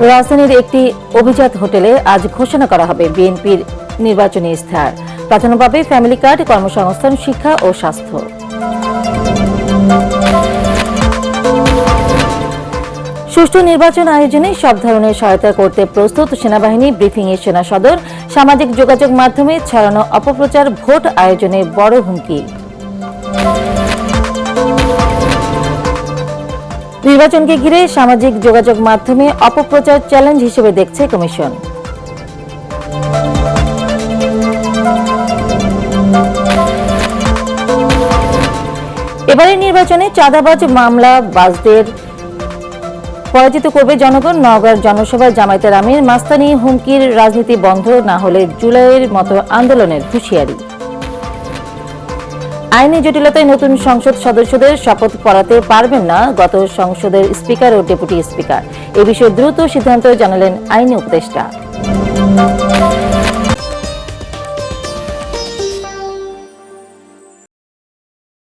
রাজধানীর একটি অভিজাত হোটেলে আজ ঘোষণা করা হবে বিএনপির নির্বাচনী ইশতেহার। প্রাধান্য পাবে ফ্যামিলি কার্ড, কর্মসংস্থান, শিক্ষা ও স্বাস্থ্য। সুষ্ঠু নির্বাচন আয়োজনে সব ধরনের সহায়তা করতে প্রস্তুত সেনাবাহিনী। ব্রিফিংয়ে সেনা সদর। সামাজিক যোগাযোগ মাধ্যমে ছড়ানো অপপ্রচার ভোট আয়োজনে বড় হুমকি। নির্বাচনকে ঘিরে সামাজিক যোগাযোগ মাধ্যমে অপপ্রচার চ্যালেঞ্জ হিসেবে দেখছে কমিশন। এবারের নির্বাচনে চাঁদাবাজ মামলাবাজদের পরাজিত করবে জনগণ। নওগাঁর জনসভায় জামায়াতের আমির মাস্তানি হুমকির রাজনীতি বন্ধ না হলে জুলাইয়ের মতো আন্দোলনের হুঁশিয়ারি। আইনি জটিলতায় নতুন সংসদ সদস্যদের শপথ পড়াতে পারবেন না গত সংসদের স্পিকার ও ডেপুটি স্পিকার। এ বিষয়ে দ্রুত সিদ্ধান্ত জানালেন আইনি উপদেষ্টা।